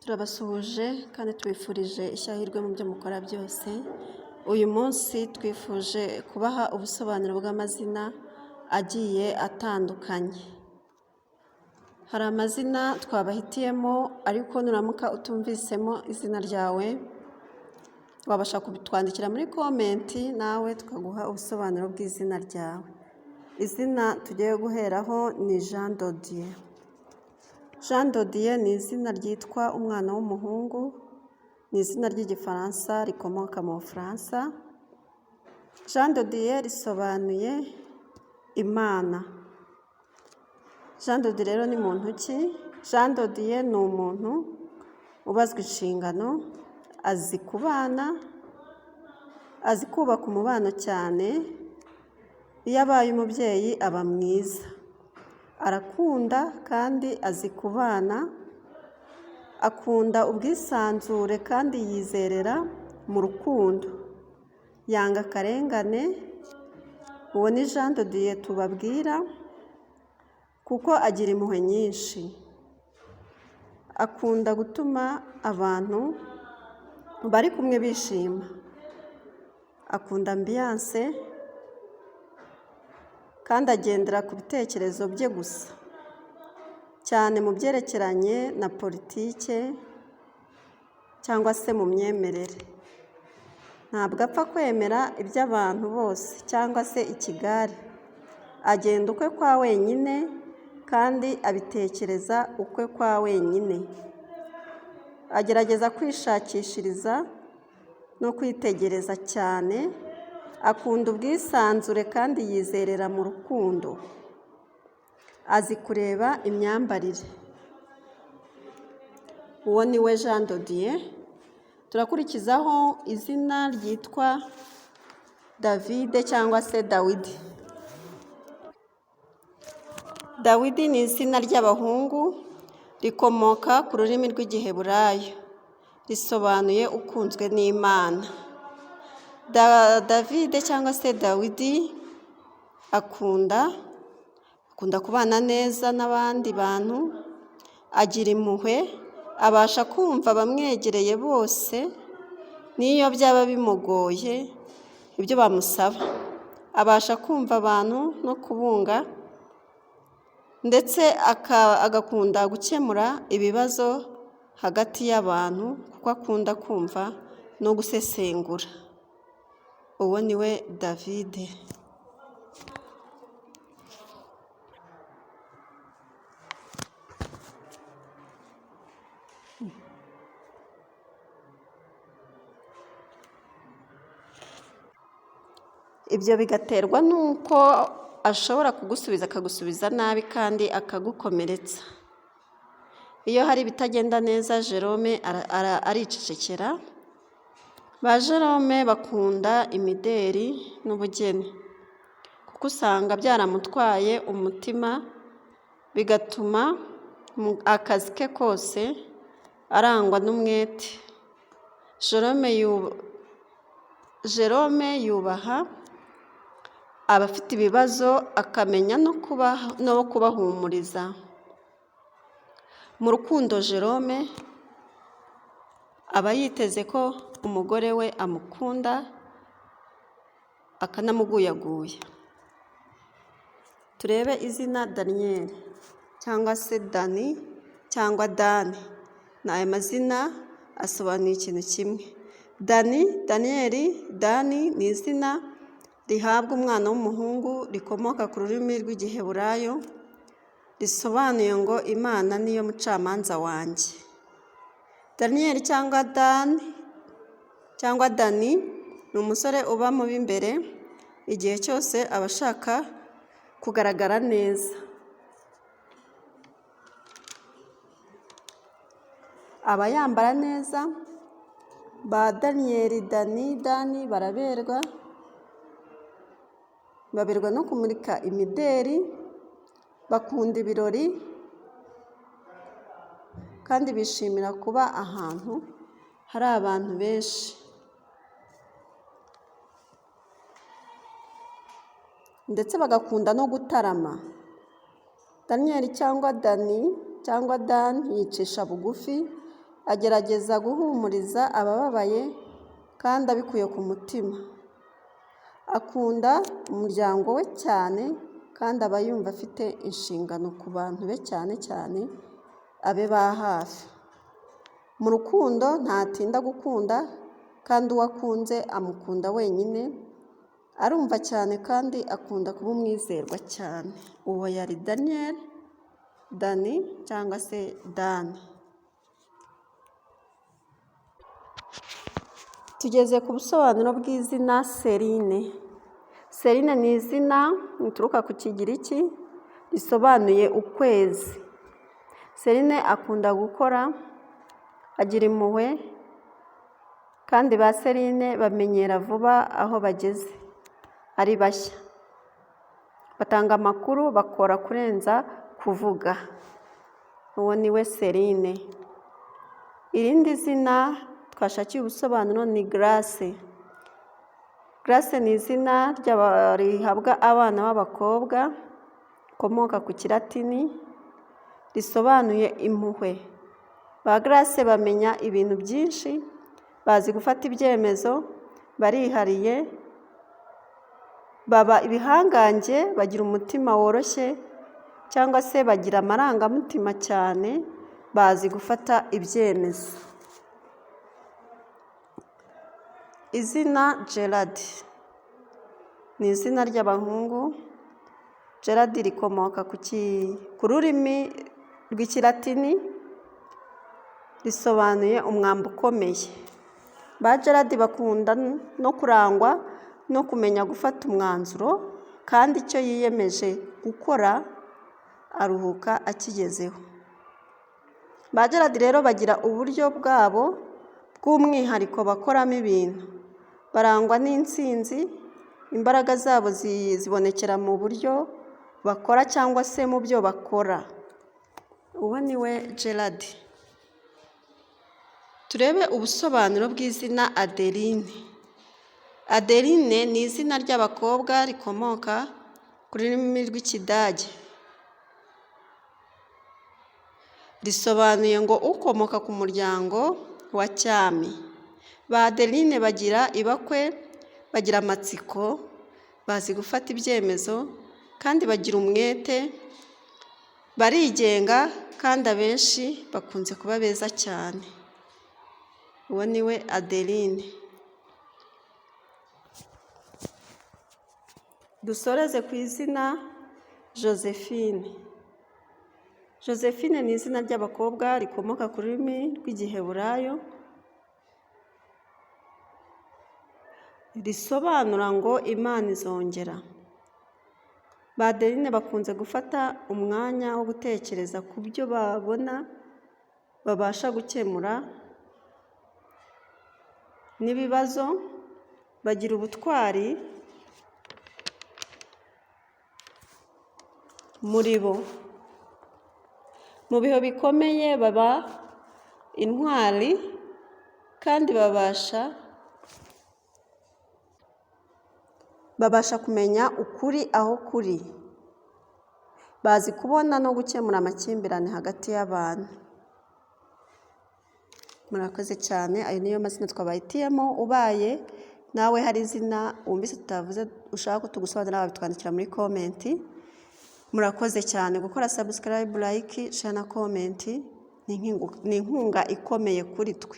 Turabasuhuje kandi tubifurije ishyahirwe mu byo mukora byose. Uyu munsi twifuje kubaha ubusobanuro bw'amazina agiye atandukanye. Hari amazina twabahitiyemo ariko nuramuka utumvisemo izina ryawe wabasha kubitwandikira muri komenti nawe tukaguha ubusobanuro bw'izina ryawe. Izina tugiye guheraho ni Jean de Dieu. Jean de Dieu ni izina ryitwa umwana w'umuhungu, ni izina ry'igifaransa rikomoka mu Bufaransa. Jean de Dieu risobanuye Imana. Jean de Dieu rero ni muntu ki? Jean de Dieu ni umuntu ubazwa inshingano, azi kubana, azi kubaka umubano cyane. Iyo abaye umubyeyi aba mwiza, arakunda kandi azi kubana, akunda ubwisanzure kandi yizerera mu rukundo, yanga akarengane. Uwo ni Jean de Dieu tubabwira, kuko agira impuhwe nyinshi, akunda gutuma abantu bari kumwe bishima, akunda ambiyanse kandi agendera ku bitekerezo bye gusa, cyane mu byerekeranye na politike cyangwa se mu myemerere. Ntabwo apfa kwemera iby'abantu bose cyangwa se ikigare, agenda ukwe kwa wenyine kandi abitekereza ukwe kwa wenyine. Agerageza kwishakishiriza no kwitegereza cyane, akunda ubwisanzure kandi yizerera mu rukundo, azi kureba imyambarire. Uwo ni we Jean de Dieu. Turakurikizaho izina ryitwa David cyangwa se Dawidi. Dawidi ni izina ry'abahungu, rikomoka ku rurimi rw'Igiheburayo, risobanuye ukunzwe n'Imana. David cyangwa se Dawidi akunda kubana neza n'abandi bantu, agira impuhwe, abasha kumva abamwegereye bose n'iyo byaba bimugoye ibyo bamusaba. Abasha kumva abantu no kubunga, ndetse agakunda gukemura ibibazo hagati y'abantu, kuko akunda kumva no gusesengura. Uwo ni we David. Ibyo bigaterwa n'uko ashobora kugusubiza akagusubiza nabi kandi akagukomeretsa. Iyo hari ibitagenda neza, Jerome aricecekera. Ba Jerome bakunda imideri n'ubugeni, kuko usanga byaramutwaye umutima, bigatuma akazi ke kose arangwa n'umwete. Jerome yubaha abafite ibibazo, akamenya no kubahumuriza. Mu rukundo Jerome aba yiteze ko umugore we amukunda, akanamuguyaguya. Turebe izina Daniel cyangwa se Dani cyangwa Dani. Ni aya mazina asobanuye ikintu kimwe. Daniel, Dani ni izina rihabwa umwana w'umuhungu, rikomoka ku rurimi rw'Igiheburayo, risobanuye ngo Imana niyo mucamanza wanjye. Daniel cyangwa Dani ni umusore uba mu b'imbere, igihe cyose aba ashaka kugaragara neza. Aba yambara neza. Ba Daniel, Dani baraberwa no kumurika imideri, bakunda ibirori kandi bishimira kuba ahantu hari abantu benshi, ndetse bagakunda no gutarama. Daniel cyangwa Dani cyangwa Dan yicisha bugufi, agerageza guhumuriza abababaye kandi abikuye ku mutima. Akunda umuryango we cyane kandi aba yumva afite inshingano ku bantu be cyane cyane abe ba hafi. Mu rukundo ntatinda gukunda kandi uwo akunze amukunda wenyine. Arumva cyane kandi akunda kuba umwizerwa cyane. Uwo yari Dani cyangwa se Dani. Tugeze ku busobanuro bw'izina Serine. Serine ni izina rituruka ku Kigiriki risobanuye ukwezi. Serine akunda gukora, agira impuhwe, kandi ba Serine bamenyera vuba aho bageze ari bashya. Batanga amakuru, bakora kurenza kuvuga. Uwo ni we Serine. Irindi zina twashakiye ubusobanuro ni Grace. Grace ni izina rihabwa abana b'abakobwa, rikomoka ku Kilatini, risobanuye impuhwe. Ba Grace bamenya ibintu byinshi, bazi gufata ibyemezo, barihariye, baba ibihangange, bagira umutima woroshye cyangwa se bagira amarangamutima cyane, bazi gufata ibyemezo. Izina Gerard ni izina ry'abahungu. Gerard rikomoka ku rurimi rw'Ikilatini, risobanuye umwambi ukomeye. Ba Gerard bakunda no kurangwa no kumenya gufata umwanzuro, kandi icyo yiyemeje gukora aruhuka akigezeho. Ba Gerard rero bagira uburyo bwabo bw'umwihariko bakoramo ibintu. Barangwa n'intsinzi, imbaraga zabo zibonekera mu buryo bakora cyangwa se mu byo bakora. Uwo ni we Gerard. Turebe ubusobanuro bw'izina Adeline. Adeline ni izina ry'abakobwa rikomoka ku rurimi rw'Ikidage. Risobanuye ngo ukomoka ku muryango wa cyami. Ba Adeline bagira ibakwe, bagira amatsiko, bazi gufata ibyemezo kandi bagira umwete, barigenga kandi abenshi bakunze kuba beza cyane. Uwo ni we Adeline. Dusoreze ku izina Josephine. Josephine ni izina ry'abakobwa rikomoka ku rurimi rw'Igiheburayo, risobanura ngo Imana izongera. Ba Adeline bakunze gufata umwanya wo gutekereza ku byo babona babasha gukemura n'ibibazo. Bagira ubutwari muri bo. Mu bihe bikomeye baba intwari kandi babasha kumenya ukuri aho kuri. Bazi kubona no gukemura amakimbirane hagati y'abantu. Murakoze cyane. Ayo niyo mazina twabahitiyemo. Ubaye nawe hari izina wumvise tutavuze ushaka ko tugusobanurira, wabitwandikira muri komenti. Murakoze cyane. Gukora subscribe, like, share na comment ni inkunga ikomeye kuri twe.